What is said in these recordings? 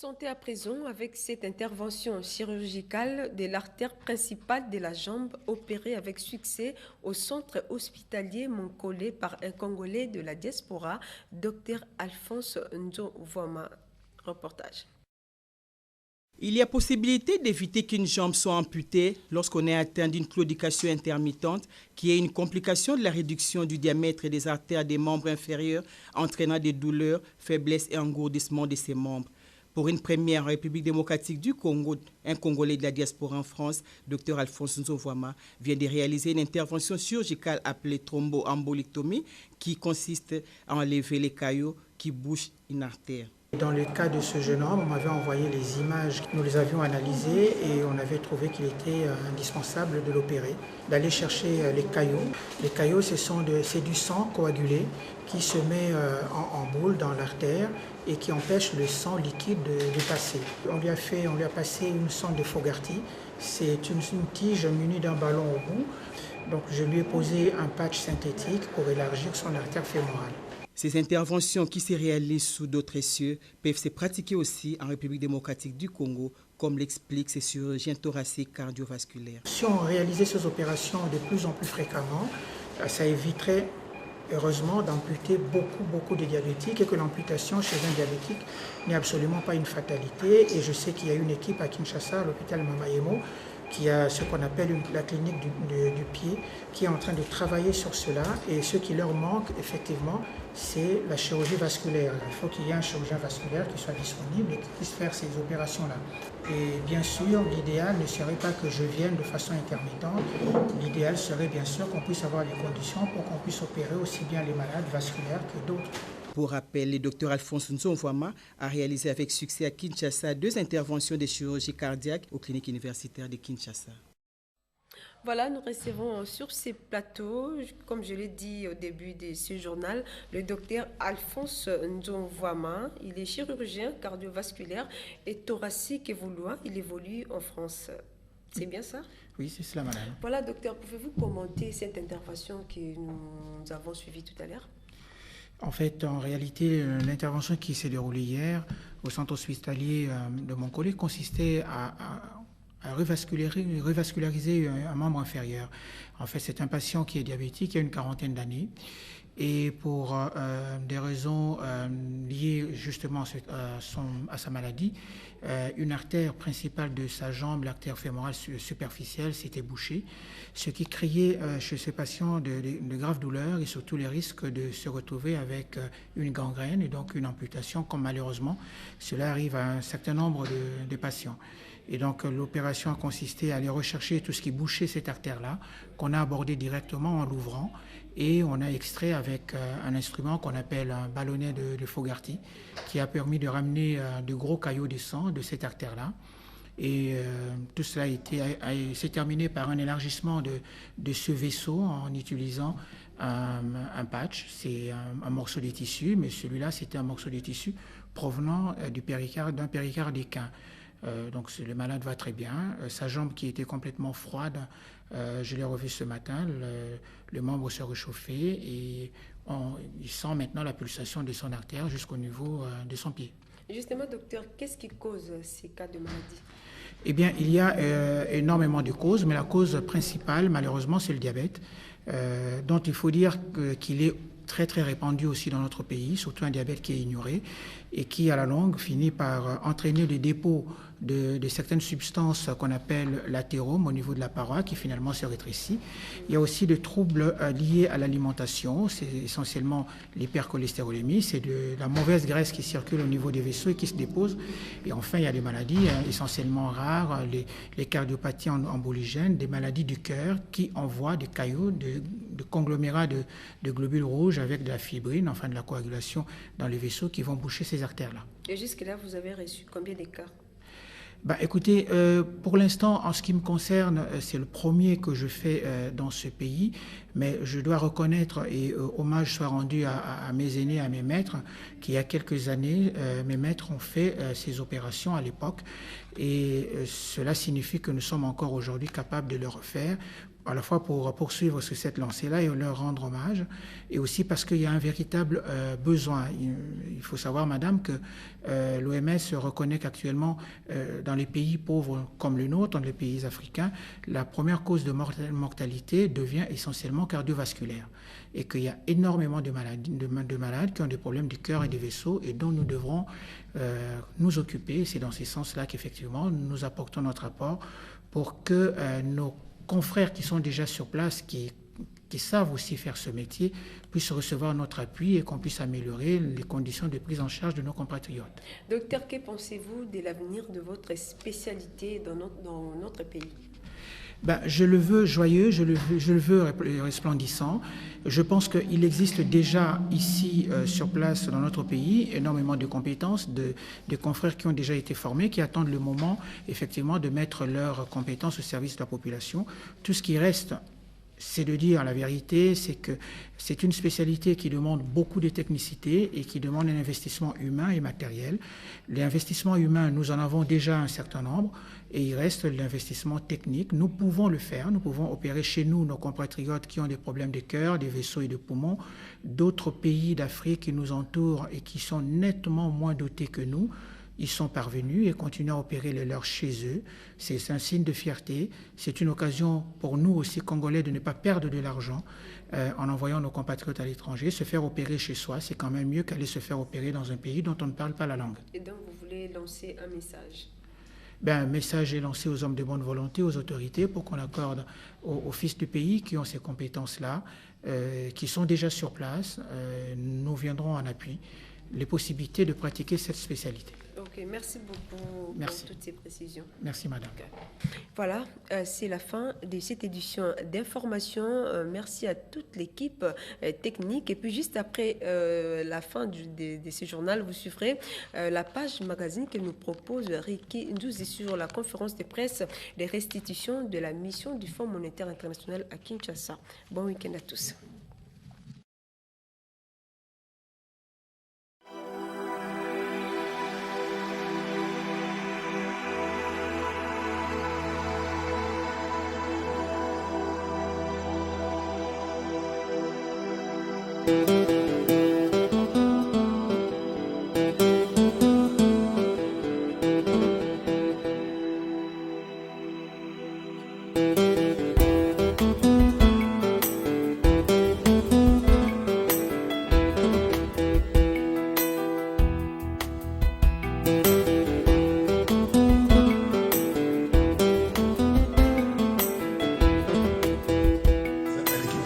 Santé à présent avec cette intervention chirurgicale de l'artère principale de la jambe opérée avec succès au centre hospitalier Moncolé par un Congolais de la diaspora, Dr Alphonse Nzovoma. Reportage. Il y a possibilité d'éviter qu'une jambe soit amputée lorsqu'on est atteint d'une claudication intermittente, qui est une complication de la réduction du diamètre des artères des membres inférieurs, entraînant des douleurs, faiblesse et engourdissement de ses membres. Pour une première en République démocratique du Congo, un Congolais de la diaspora en France, Dr Alphonse Nzovoma, vient de réaliser une intervention chirurgicale appelée thromboembolectomie, qui consiste à enlever les caillots qui bouchent une artère. Dans le cas de ce jeune homme, on m'avait envoyé les images, nous les avions analysées et on avait trouvé qu'il était indispensable de l'opérer, d'aller chercher les caillots. Les caillots, c'est du sang coagulé qui se met en boule dans l'artère et qui empêche le sang liquide de passer. On lui a passé une sonde de Fogarty, c'est une tige munie d'un ballon au bout. Donc je lui ai posé un patch synthétique pour élargir son artère fémorale. Ces interventions qui se réalisent sous d'autres cieux peuvent se pratiquer aussi en République démocratique du Congo, comme l'expliquent ces chirurgiens thoraciques cardiovasculaires. Si on réalisait ces opérations de plus en plus fréquemment, ça éviterait heureusement d'amputer beaucoup de diabétiques et que l'amputation chez un diabétique n'est absolument pas une fatalité. Et je sais qu'il y a une équipe à Kinshasa, à l'hôpital Mamayemo, qui a ce qu'on appelle la clinique du pied, qui est en train de travailler sur cela. Et ce qui leur manque, effectivement, c'est la chirurgie vasculaire. Il faut qu'il y ait un chirurgien vasculaire qui soit disponible et qui puisse faire ces opérations-là. Et bien sûr, l'idéal ne serait pas que je vienne de façon intermittente. L'idéal serait bien sûr qu'on puisse avoir les conditions pour qu'on puisse opérer aussi bien les malades vasculaires que d'autres. Pour rappel, le Dr Alphonse Nzovoma a réalisé avec succès à Kinshasa 2 interventions de chirurgie cardiaque aux cliniques universitaires de Kinshasa. Voilà, nous recevons sur ces plateaux, comme je l'ai dit au début de ce journal, le docteur Alphonse Nzovoma. Il est chirurgien cardiovasculaire et thoracique évoluant. Il évolue en France. C'est bien ça? Oui, c'est cela, madame. Voilà, docteur, pouvez-vous commenter cette intervention que nous avons suivie tout à l'heure? En fait, en réalité, l'intervention qui s'est déroulée hier au centre hospitalier de Moncolé consistait à revasculariser un membre inférieur. En fait, c'est un patient qui est diabétique, qui a une quarantaine d'années. Et pour des raisons liées justement à sa maladie, une artère principale de sa jambe, l'artère fémorale superficielle, s'était bouchée, ce qui créait chez ce patient de graves douleurs et surtout les risques de se retrouver avec une gangrène et donc une amputation, comme malheureusement cela arrive à un certain nombre de patients. Et donc l'opération a consisté à aller rechercher tout ce qui bouchait cette artère-là, qu'on a abordé directement en l'ouvrant, et on a extrait avec un instrument qu'on appelle un ballonnet de Fogarty, qui a permis de ramener de gros caillots de sang de cette artère-là. Et tout cela s'est terminé par un élargissement de ce vaisseau en utilisant un patch. C'est un morceau de tissu, mais celui-là, c'était un morceau de tissu provenant d'un péricarde équin. Donc le malade va très bien. Sa jambe qui était complètement froide, je l'ai revu ce matin, le membre se réchauffait et il sent maintenant la pulsation de son artère jusqu'au niveau de son pied. Justement, docteur, qu'est-ce qui cause ces cas de maladie? Eh bien, il y a énormément de causes, mais la cause principale, malheureusement, c'est le diabète, dont il faut dire qu'il est très répandu aussi dans notre pays, surtout un diabète qui est ignoré et qui, à la longue, finit par entraîner des dépôts de certaines substances qu'on appelle l'athérome au niveau de la paroi, qui finalement se rétrécit. Il y a aussi des troubles liés à l'alimentation, c'est essentiellement l'hypercholestérolémie, c'est de la mauvaise graisse qui circule au niveau des vaisseaux et qui se dépose. Et enfin, il y a des maladies essentiellement rares, les cardiopathies emboligènes, des maladies du cœur qui envoient des caillots, de conglomérats de globules rouges avec de la fibrine, enfin de la coagulation dans les vaisseaux qui vont boucher ces artères-là. Et jusque-là, vous avez reçu combien de cas? Écoutez, pour l'instant, en ce qui me concerne, c'est le premier que je fais dans ce pays, mais je dois reconnaître, et hommage soit rendu à mes aînés, à mes maîtres, qu'il y a quelques années, mes maîtres ont fait ces opérations à l'époque, et cela signifie que nous sommes encore aujourd'hui capables de le refaire à la fois pour poursuivre sur cette lancée-là et leur rendre hommage, et aussi parce qu'il y a un véritable besoin. Il faut savoir, madame, que l'OMS reconnaît qu'actuellement, dans les pays pauvres comme le nôtre, dans les pays africains, la première cause de mortalité devient essentiellement cardiovasculaire, et qu'il y a énormément de malades qui ont des problèmes du cœur et des vaisseaux, et dont nous devrons nous occuper. C'est dans ce sens-là qu'effectivement, nous apportons notre apport pour que nos confrères qui sont déjà sur place, qui savent aussi faire ce métier, puissent recevoir notre appui et qu'on puisse améliorer les conditions de prise en charge de nos compatriotes. Docteur, que pensez-vous de l'avenir de votre spécialité dans notre pays? Je le veux joyeux, je le veux resplendissant. Je pense qu'il existe déjà ici, sur place, dans notre pays, énormément de compétences, de confrères qui ont déjà été formés, qui attendent le moment, effectivement, de mettre leurs compétences au service de la population. Tout ce qui reste, c'est de dire la vérité, c'est que c'est une spécialité qui demande beaucoup de technicité et qui demande un investissement humain et matériel. L'investissement humain, nous en avons déjà un certain nombre, et il reste l'investissement technique. Nous pouvons le faire, nous pouvons opérer chez nous nos compatriotes qui ont des problèmes de cœur, des vaisseaux et de poumons. D'autres pays d'Afrique qui nous entourent et qui sont nettement moins dotés que nous, ils sont parvenus et continuent à opérer les leurs chez eux. C'est un signe de fierté. C'est une occasion pour nous aussi, Congolais, de ne pas perdre de l'argent en envoyant nos compatriotes à l'étranger. Se faire opérer chez soi, c'est quand même mieux qu'aller se faire opérer dans un pays dont on ne parle pas la langue. Et donc, vous voulez lancer un message? Un message est lancé aux hommes de bonne volonté, aux autorités, pour qu'on accorde aux fils du pays qui ont ces compétences-là, qui sont déjà sur place. Nous viendrons en appui les possibilités de pratiquer cette spécialité. Ok, merci beaucoup pour toutes ces précisions. Merci, madame. Okay. Voilà, c'est la fin de cette édition d'information. Merci à toute l'équipe technique. Et puis, juste après la fin de ce journal, vous suivrez la page magazine que nous propose Ricky Ndouzi sur la conférence de presse des restitutions de la mission du Fonds monétaire international à Kinshasa. Bon week-end à tous.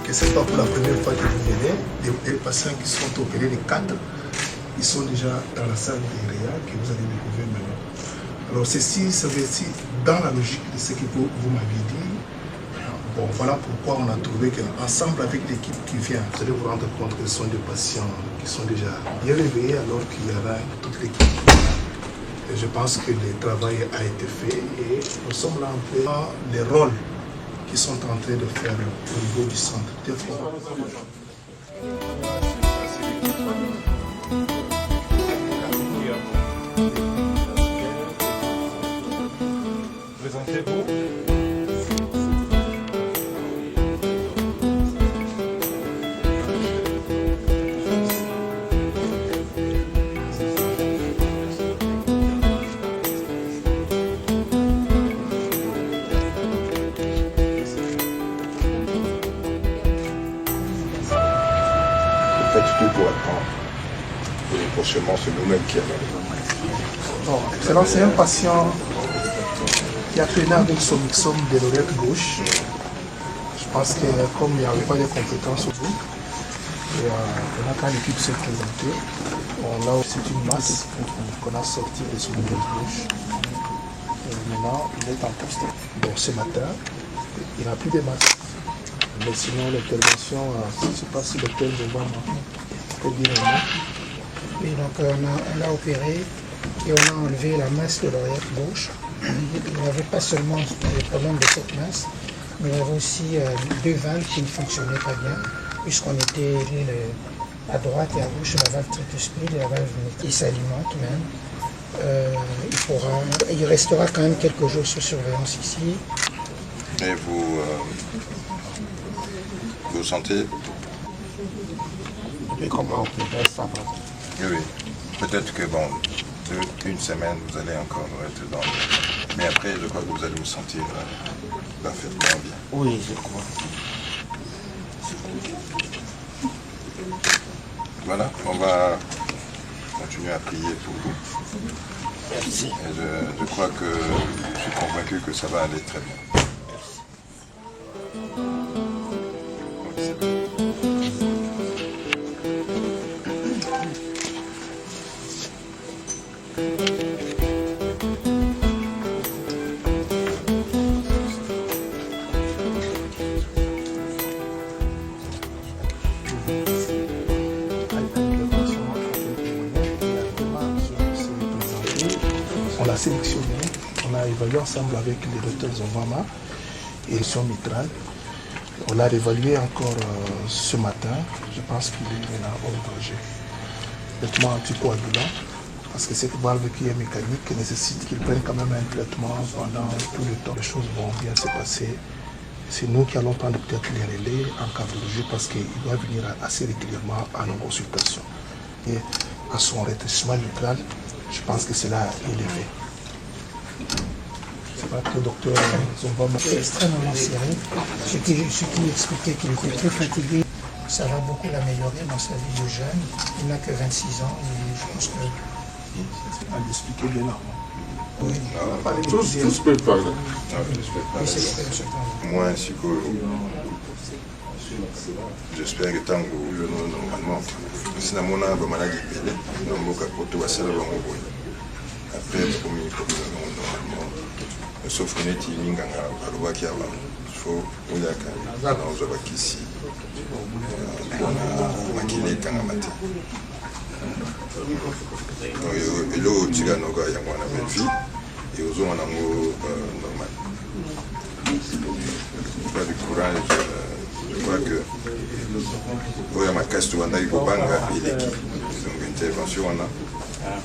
C'est pas pour la première fois que vous venez. Les patients qui sont opérés, les 4, ils sont déjà dans la salle de réa que vous allez découvrir maintenant. Alors ceci, ça veut dire dans la logique de ce que vous m'avez dit. Bon, voilà pourquoi on a trouvé qu'ensemble avec l'équipe qui vient, vous allez vous rendre compte que ce sont des patients qui sont déjà bien réveillés alors qu'il y aura toute l'équipe. Et je pense que le travail a été fait et nous sommes là un peu dans les rôles qui sont en train de faire au niveau du centre. Présentez-vous. Pour attendre. Et prochainement, c'est nous-mêmes qui allons. Bon, excellent, c'est un patient qui a traîné avec son myxome de l'oreille gauche. Je pense que comme il n'y avait pas de compétences au bout, et quand l'équipe s'est présentée, on a aussi une masse qu'on a sortie de son oreille gauche. Et maintenant, il est en poste. Bon, ce matin, il n'a plus de masse. Mais sinon, l'intervention se passe sur lequel je vois Et donc, on a opéré et on a enlevé la masse de l'oreillette gauche. Il n'y avait pas seulement des problèmes de cette masse, mais il y avait aussi 2 valves qui ne fonctionnaient pas bien, puisqu'on était à droite et à gauche de la valve tricuspide et la valve qui s'alimente même. Il restera quand même quelques jours sous surveillance ici. Et vous vous sentez? Et comment on peut faire ça? Oui. Peut-être que, bon, une semaine, vous allez encore être dans le... Mais après, je crois que vous allez vous sentir parfaitement bien. Oui, je crois. Voilà, on va continuer à prier pour vous. Merci. Et je crois que je suis convaincu que ça va aller très bien. On l'a sélectionné, on a évalué ensemble avec le docteur Zovama et son mitral. On l'a réévalué encore ce matin. Je pense qu'il est maintenant hors danger. Traitement anticoagulant, parce que cette valve qui est mécanique nécessite qu'il prenne quand même un traitement pendant tout le temps. Les choses vont bien se passer. C'est nous qui allons prendre peut-être les relais en cardiologie parce qu'il doit venir assez régulièrement à nos consultations. Et à son rétrécissement mitral, je pense que cela est élevé. C'est pas que le docteur Zovama. C'est extrêmement serré. Ce qui expliquait qu'il était très fatigué. Ça va beaucoup l'améliorer dans sa vie de jeune. Il n'a que 26 ans et je pense que... À l'expliquer bien avant. Oui, Tous peuvent parler. Moi ainsi que j'espère que tant que normalement, si on a une maladie pelée, on va porter à celle après normalement, sauf qu'on est timing à l'ouaki avant. Il faut qu'on y ait un peu ici. On a maquillé quand on a maté. Et là, tu as une belle vie et aux autres, on a normal. Pas du courage. Je crois que il y a ma casse tout il faut banga et l'équipe. Donc intervention on a.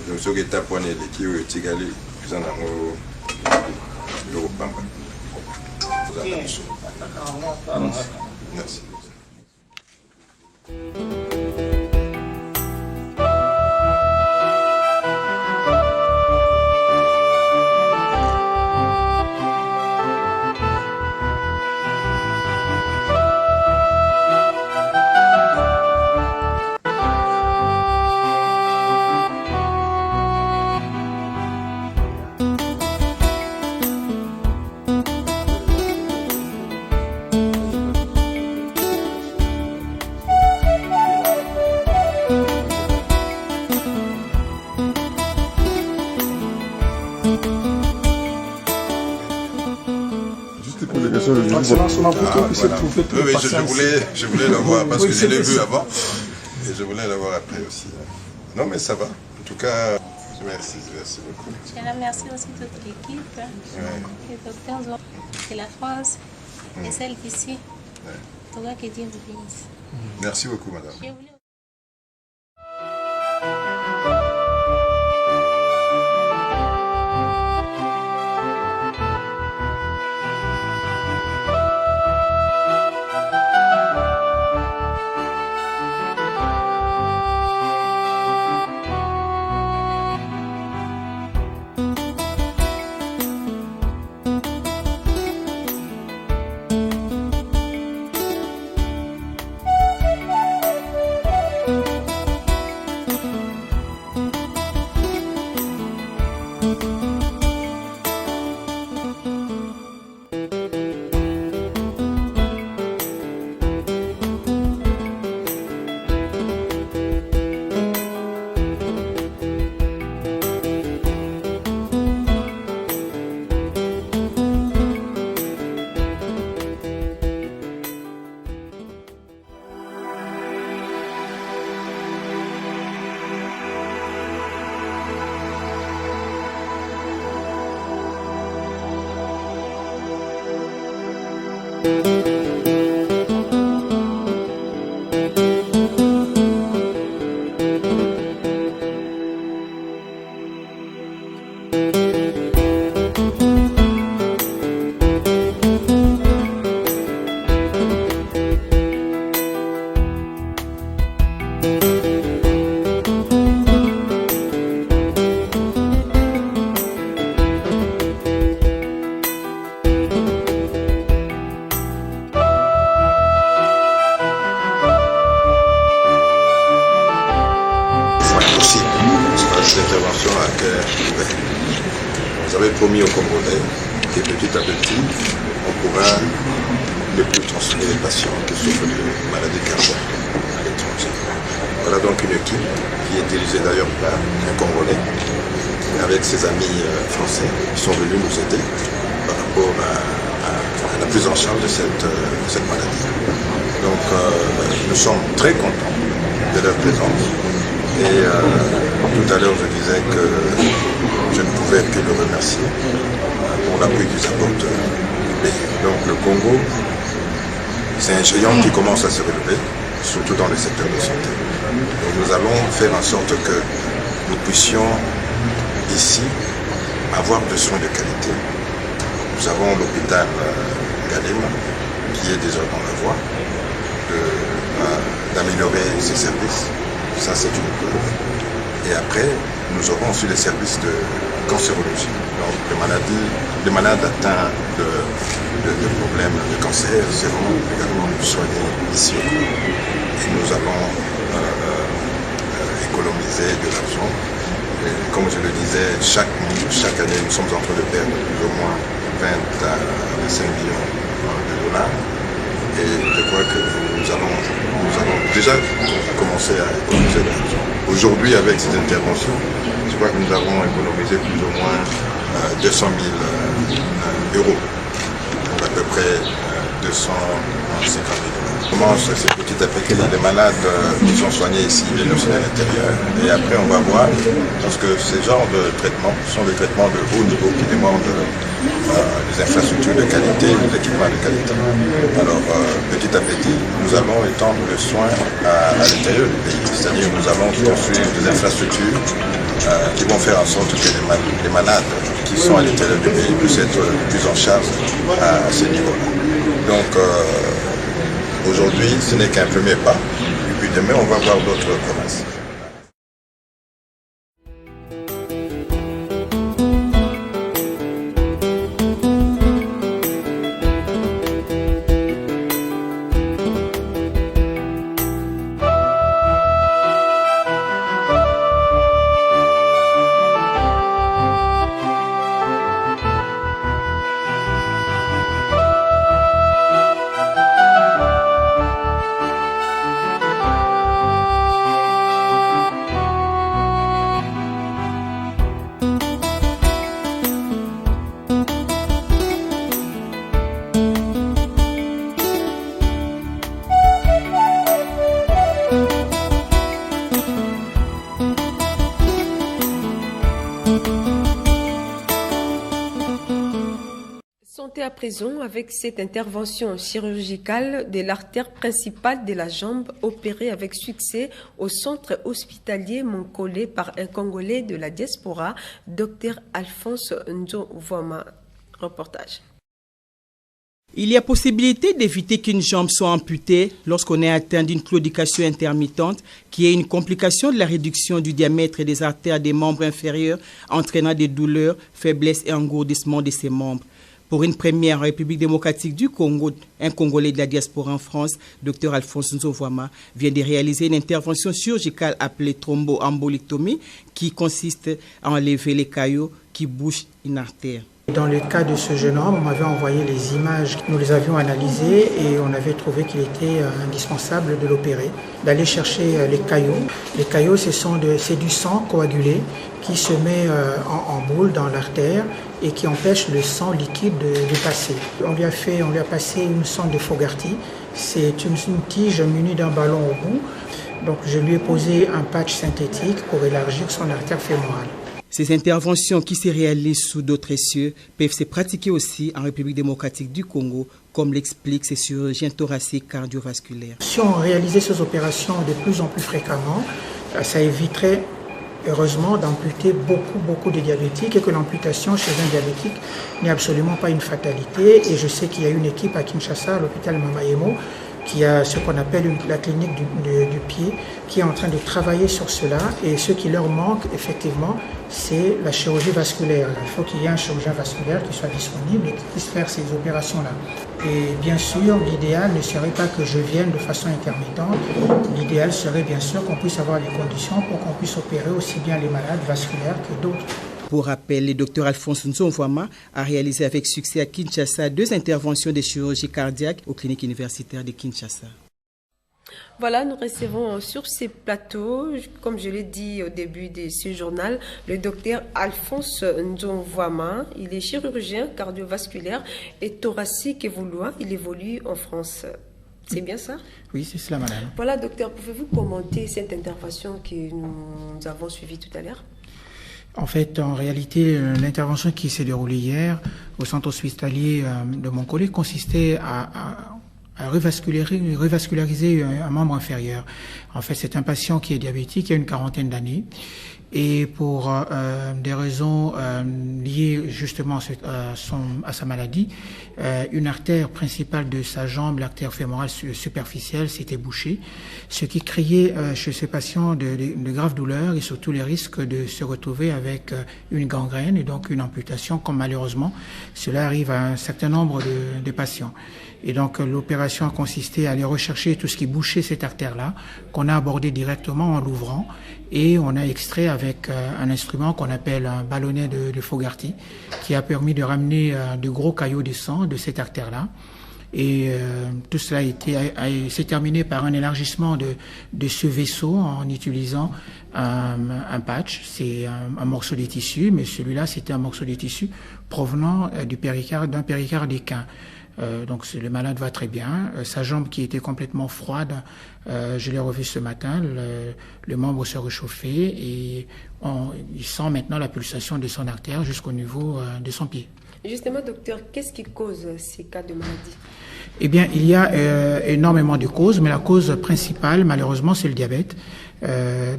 Donc ce qui est tapé l'équipe est tigalé. Ils en ont le pamba. Merci. Oui, je voulais le voir parce que je l'ai vu avant et je voulais le voir après aussi. Non, mais ça va. En tout cas, merci beaucoup. Je remercie aussi toute l'équipe, les docteurs de la France et celle d'ici. En tout cas, que Dieu vous bénisse. Merci beaucoup, madame. Vous avez promis aux Congolais que petit à petit, on pourra ne plus transférer les patients qui souffrent de maladies cardiaques à l'étranger. Voilà donc une équipe qui est dirigée d'ailleurs par un Congolais avec ses amis français qui sont venus nous aider par rapport à la prise en charge de cette maladie. Donc nous sommes très contents de leur présence. Et tout à l'heure je disais que je ne pouvais que le remercier pour l'appui qu'ils apportent. Donc le Congo, c'est un géant qui commence à se relever, surtout dans le secteur de santé. Donc nous allons faire en sorte que nous puissions ici avoir des soins de qualité. Nous avons l'hôpital Galema qui est déjà dans la voie d'améliorer ses services. Ça c'est une preuve. Et après, nous aurons aussi les services de cancérologie. Donc les malades atteints de problèmes de cancer seront également soignés ici au Congo. Et nous allons économiser de l'argent. Comme je le disais, chaque année, nous sommes en train de perdre plus ou moins 20 à 25 millions de dollars. Et je crois que nous allons déjà commencer à économiser de l'argent. Aujourd'hui, avec cette intervention, je crois que nous avons économisé plus ou moins 200 000 euros, donc à peu près 250 000 euros. On commence petit à petit, les malades qui sont soignés ici, les nurses à l'intérieur, et après on va voir, parce que ces genres de traitements sont des traitements de haut niveau qui demandent des infrastructures de qualité, des équipements de qualité. Alors petit à petit, nous allons étendre le soin à l'intérieur du pays, c'est-à-dire nous allons construire des infrastructures qui vont faire en sorte que les malades qui sont à l'intérieur du pays puissent être plus en charge à ce niveau-là. Donc aujourd'hui, ce n'est qu'un premier pas, et puis demain on va voir d'autres provinces. Santé à présent avec cette intervention chirurgicale de l'artère principale de la jambe opérée avec succès au centre hospitalier Moncolé par un Congolais de la diaspora, Dr Alphonse Nzovwama. Reportage. Il y a possibilité d'éviter qu'une jambe soit amputée lorsqu'on est atteint d'une claudication intermittente, qui est une complication de la réduction du diamètre des artères des membres inférieurs, entraînant des douleurs, faiblesse et engourdissement de ses membres. Pour une première en République démocratique du Congo, un Congolais de la diaspora en France, Dr Alphonse Nzovwama, vient de réaliser une intervention chirurgicale appelée thromboembolectomie, qui consiste à enlever les caillots qui bouchent une artère. Dans le cas de ce jeune homme, on m'avait envoyé les images, nous les avions analysées et on avait trouvé qu'il était indispensable de l'opérer, d'aller chercher les caillots. Les caillots, c'est du sang coagulé qui se met en boule dans l'artère et qui empêche le sang liquide de passer. On lui a passé une sonde de Fogarty, c'est une tige munie d'un ballon au bout. Donc je lui ai posé un patch synthétique pour élargir son artère fémorale. Ces interventions qui se réalisent sous d'autres cieux peuvent se pratiquer aussi en République démocratique du Congo, comme l'expliquent ces chirurgiens thoraciques cardiovasculaires. Si on réalisait ces opérations de plus en plus fréquemment, ça éviterait heureusement d'amputer beaucoup de diabétiques et que l'amputation chez un diabétique n'est absolument pas une fatalité. Et je sais qu'il y a une équipe à Kinshasa, à l'hôpital Mamayemo, qui a ce qu'on appelle la clinique du pied, qui est en train de travailler sur cela. Et ce qui leur manque, effectivement, c'est la chirurgie vasculaire. Il faut qu'il y ait un chirurgien vasculaire qui soit disponible et qui puisse faire ces opérations-là. Et bien sûr, l'idéal ne serait pas que je vienne de façon intermittente. L'idéal serait bien sûr qu'on puisse avoir les conditions pour qu'on puisse opérer aussi bien les malades vasculaires que d'autres. Pour rappel, le docteur Alphonse Nzonvwama a réalisé avec succès à Kinshasa 2 interventions de chirurgie cardiaque aux cliniques universitaires de Kinshasa. Voilà, nous recevons sur ces plateaux, comme je l'ai dit au début de ce journal, le docteur Alphonse Nzonvwama. Il est chirurgien cardiovasculaire et thoracique évoluant. Il évolue en France. C'est bien ça? Oui, c'est cela, madame. Voilà, docteur, pouvez-vous commenter cette intervention que nous avons suivie tout à l'heure? En fait, en réalité, l'intervention qui s'est déroulée hier au centre hospitalier de mon collègue consistait à revasculariser un membre inférieur. En fait, c'est un patient qui est diabétique, qui a une quarantaine d'années. Et pour des raisons liées justement à sa maladie, une artère principale de sa jambe, l'artère fémorale superficielle, s'était bouchée, ce qui créait chez ce patient de graves douleurs et surtout les risques de se retrouver avec une gangrène et donc une amputation, comme malheureusement cela arrive à un certain nombre de patients. Et donc l'opération a consisté à aller rechercher tout ce qui bouchait cette artère-là, qu'on a abordé directement en l'ouvrant, et on a extrait avec un instrument qu'on appelle un ballonnet de Fogarty, qui a permis de ramener de gros caillots de sang de cette artère-là. Et tout cela s'est terminé par un élargissement de ce vaisseau en utilisant un patch. C'est un morceau de tissu, mais celui-là c'était un morceau de tissu provenant d'un péricarde équin. Donc le malade va très bien. Sa jambe qui était complètement froide, je l'ai revu ce matin, le membre se réchauffait et il sent maintenant la pulsation de son artère jusqu'au niveau de son pied. Justement, docteur, qu'est-ce qui cause ces cas de maladie? Eh bien, il y a énormément de causes, mais la cause principale, malheureusement, c'est le diabète,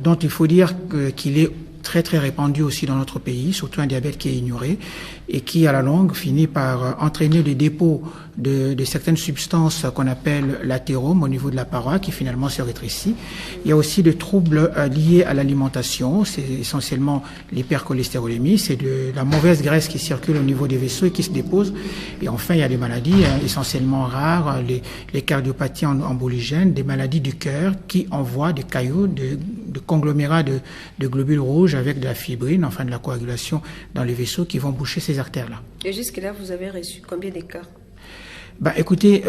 dont il faut dire qu'il est très très répandu aussi dans notre pays, surtout un diabète qui est ignoré et qui à la longue finit par entraîner le dépôt de certaines substances qu'on appelle l'athérome au niveau de la paroi qui finalement se rétrécit. Il y a aussi des troubles liés à l'alimentation, c'est essentiellement l'hypercholestérolémie, c'est de la mauvaise graisse qui circule au niveau des vaisseaux et qui se dépose. Et enfin, il y a des maladies essentiellement rares, les cardiopathies emboligènes, des maladies du cœur qui envoient des caillots, de conglomérats de globules rouges avec de la fibrine, enfin de la coagulation dans les vaisseaux qui vont boucher ces artères-là. Et jusque-là, vous avez reçu combien de cas? Écoutez,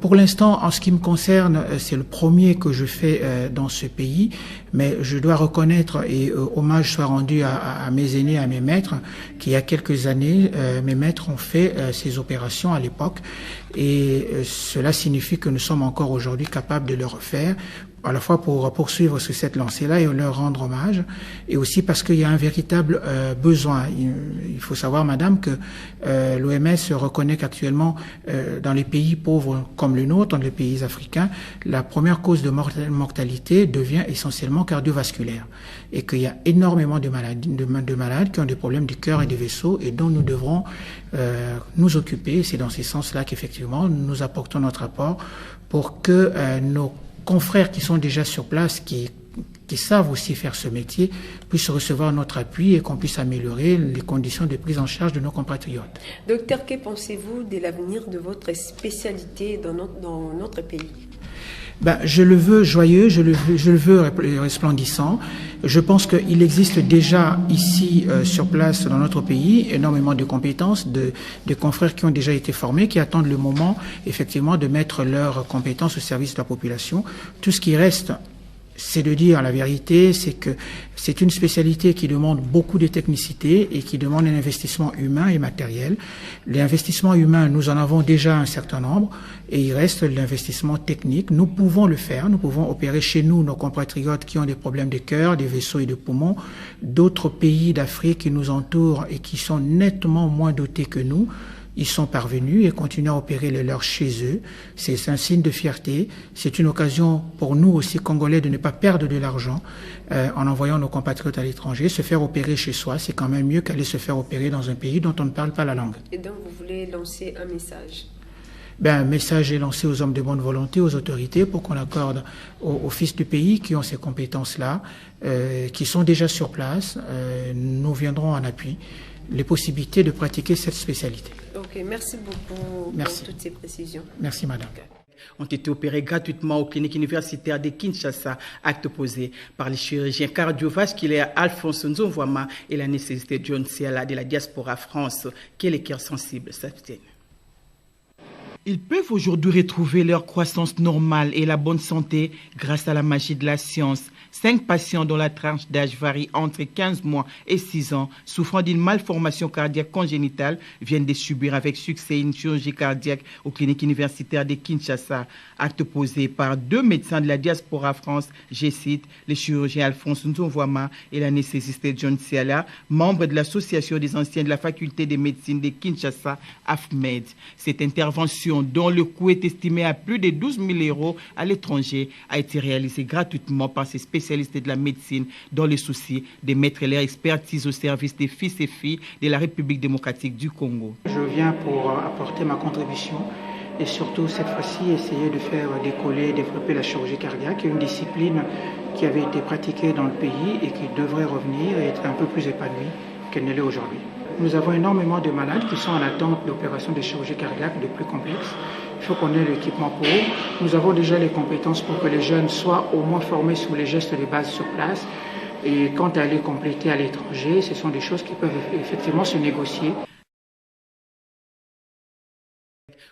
pour l'instant, en ce qui me concerne, c'est le premier que je fais dans ce pays, mais je dois reconnaître et hommage soit rendu à mes aînés, à mes maîtres, qu'il y a quelques années, mes maîtres ont fait ces opérations à l'époque, et cela signifie que nous sommes encore aujourd'hui capables de le refaire, à la fois pour poursuivre sur cette lancée-là et leur rendre hommage, et aussi parce qu'il y a un véritable besoin. Il faut savoir, madame, que l'OMS reconnaît qu'actuellement, dans les pays pauvres comme le nôtre, dans les pays africains, la première cause de mortalité devient essentiellement cardiovasculaire, et qu'il y a énormément de malades qui ont des problèmes du cœur et des vaisseaux, et dont nous devrons nous occuper. C'est dans ce sens-là qu'effectivement, nous apportons notre apport pour que nos confrères qui sont déjà sur place, qui savent aussi faire ce métier, puissent recevoir notre appui et qu'on puisse améliorer les conditions de prise en charge de nos compatriotes. Docteur, que pensez-vous de l'avenir de votre spécialité dans notre pays? Je le veux joyeux, je le veux resplendissant. Je pense qu'il existe déjà ici, sur place, dans notre pays, énormément de compétences, de confrères qui ont déjà été formés, qui attendent le moment, effectivement, de mettre leurs compétences au service de la population. Tout ce qui reste, c'est de dire la vérité, c'est que c'est une spécialité qui demande beaucoup de technicité et qui demande un investissement humain et matériel. L'investissement humain, nous en avons déjà un certain nombre, et il reste l'investissement technique. Nous pouvons le faire, nous pouvons opérer chez nous nos compatriotes qui ont des problèmes de cœur, des vaisseaux et de poumons, d'autres pays d'Afrique qui nous entourent et qui sont nettement moins dotés que nous. Ils sont parvenus et continuent à opérer les leurs chez eux. C'est un signe de fierté. C'est une occasion pour nous aussi, Congolais, de ne pas perdre de l'argent en envoyant nos compatriotes à l'étranger. Se faire opérer chez soi, c'est quand même mieux qu'aller se faire opérer dans un pays dont on ne parle pas la langue. Et donc, vous voulez lancer un message? Un message est lancé aux hommes de bonne volonté, aux autorités, pour qu'on accorde aux fils du pays qui ont ces compétences-là, qui sont déjà sur place. Nous viendrons en appui les possibilités de pratiquer cette spécialité. Ok, merci beaucoup pour toutes ces précisions. Merci, madame. ont été opérés gratuitement aux cliniques universitaires de Kinshasa, acte posé par les chirurgiens cardiovasculaires Alphonse Nzonvoama et la nécessité John Siala de la diaspora France, que les cœurs sensibles s'abstiennent. Ils peuvent aujourd'hui retrouver leur croissance normale et la bonne santé grâce à la magie de la science. 5 patients dont la tranche d'âge varie entre 15 mois et 6 ans, souffrant d'une malformation cardiaque congénitale, viennent de subir avec succès une chirurgie cardiaque aux cliniques universitaires de Kinshasa. Acte posé par 2 médecins de la diaspora France, je cite, le chirurgien Alphonse Nzonvoama et la nécessité John Siala, membre de l'association des anciens de la faculté de médecine de Kinshasa, AFMED. Cette intervention, dont le coût est estimé à plus de 12 000 € à l'étranger, a été réalisée gratuitement par ces spécialistes de la médecine dans le souci de mettre leur expertise au service des fils et filles de la République démocratique du Congo. Je viens pour apporter ma contribution et surtout cette fois-ci essayer de faire décoller, développer la chirurgie cardiaque, une discipline qui avait été pratiquée dans le pays et qui devrait revenir et être un peu plus épanouie qu'elle ne l'est aujourd'hui. Nous avons énormément de malades qui sont en attente d'opérations de chirurgie cardiaque de plus complexes. Il faut qu'on ait l'équipement pour eux. Nous avons déjà les compétences pour que les jeunes soient au moins formés sur les gestes de base sur place. Et quant à les compléter à l'étranger, ce sont des choses qui peuvent effectivement se négocier.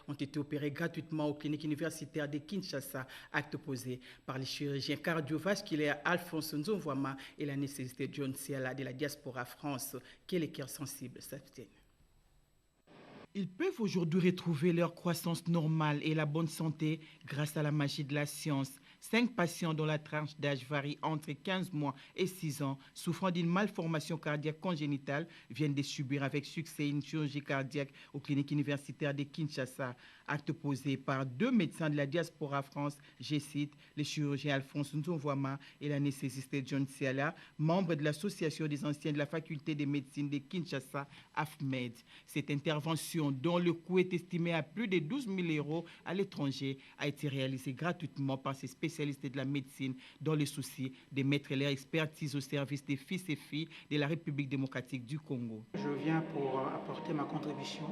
Ont été opérés gratuitement aux cliniques universitaires de Kinshasa, acte posé par les chirurgiens cardiovasculaires Alphonse Nzonvoama et la nécessité John Siala de la diaspora France, que les cœurs sensibles s'abstiennent. Ils peuvent aujourd'hui retrouver leur croissance normale et la bonne santé grâce à la magie de la science. 5 patients dont la tranche d'âge varie entre 15 mois et 6 ans, souffrant d'une malformation cardiaque congénitale, viennent de subir avec succès une chirurgie cardiaque aux cliniques universitaires de Kinshasa. Acte posé par 2 médecins de la diaspora France, je cite, le chirurgien Alphonse Nzonvoama et la nécessité John Siala, membre de l'association des anciens de la faculté de médecine de Kinshasa, AFMED. Cette intervention, dont le coût est estimé à plus de 12 000 € à l'étranger, a été réalisée gratuitement par ces spécialistes de la médecine dans le souci de mettre leur expertise au service des fils et filles de la République démocratique du Congo. Je viens pour apporter ma contribution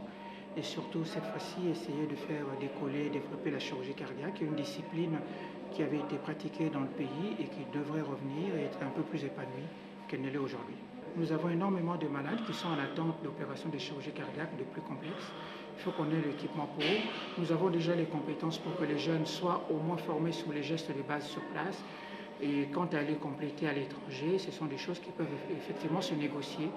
et surtout cette fois-ci essayer de faire décoller, développer la chirurgie cardiaque, une discipline qui avait été pratiquée dans le pays et qui devrait revenir et être un peu plus épanouie qu'elle ne l'est aujourd'hui. Nous avons énormément de malades qui sont en attente d'opérations de chirurgie cardiaque de plus complexes. Il faut qu'on ait l'équipement pour eux. Nous avons déjà les compétences pour que les jeunes soient au moins formés sur les gestes de base sur place. Et quant à les compléter à l'étranger, ce sont des choses qui peuvent effectivement se négocier.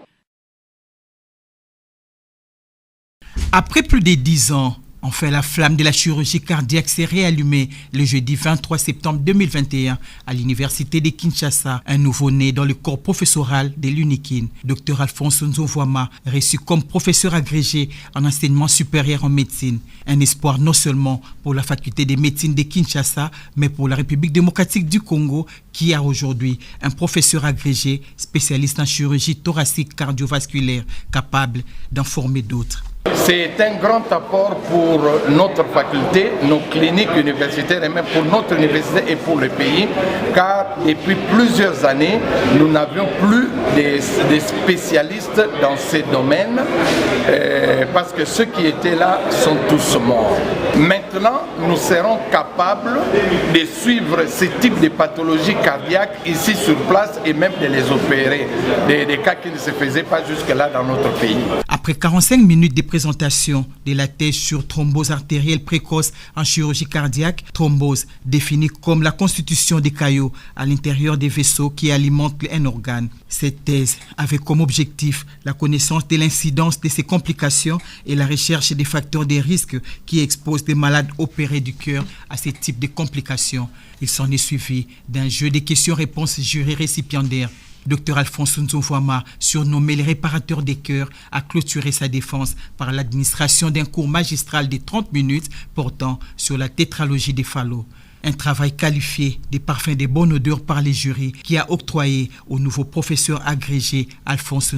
Après plus de 10 ans, enfin, la flamme de la chirurgie cardiaque s'est réallumée le jeudi 23 septembre 2021 à l'université de Kinshasa. Un nouveau-né dans le corps professoral de l'UNIKIN, Dr Alphonse Nzonvoama, reçu comme professeur agrégé en enseignement supérieur en médecine. Un espoir non seulement pour la faculté de médecine de Kinshasa, mais pour la République démocratique du Congo, qui a aujourd'hui un professeur agrégé spécialiste en chirurgie thoracique cardiovasculaire, capable d'en former d'autres. C'est un grand apport pour notre faculté, nos cliniques universitaires et même pour notre université et pour le pays, car depuis plusieurs années, nous n'avions plus des spécialistes dans ces domaines, parce que ceux qui étaient là sont tous morts. Maintenant, nous serons capables de suivre ce type de pathologie cardiaque ici sur place et même de les opérer, des cas qui ne se faisaient pas jusque-là dans notre pays. Après 45 minutes de présentation de la thèse sur thrombose artérielle précoce en chirurgie cardiaque, thrombose définie comme la constitution des caillots à l'intérieur des vaisseaux qui alimentent un organe. Cette thèse avait comme objectif la connaissance de l'incidence de ces complications et la recherche des facteurs de risque qui exposent des malades opérés du cœur à ce type de complications. Il s'en est suivi d'un jeu de questions-réponses jury récipiendaires. Dr Alphonse Nzonvoama, surnommé le réparateur des cœurs, a clôturé sa défense par l'administration d'un cours magistral de 30 minutes portant sur la tétralogie des phallos. Un travail qualifié des parfums de bonne odeur par les jurys qui a octroyé au nouveau professeur agrégé Alphonse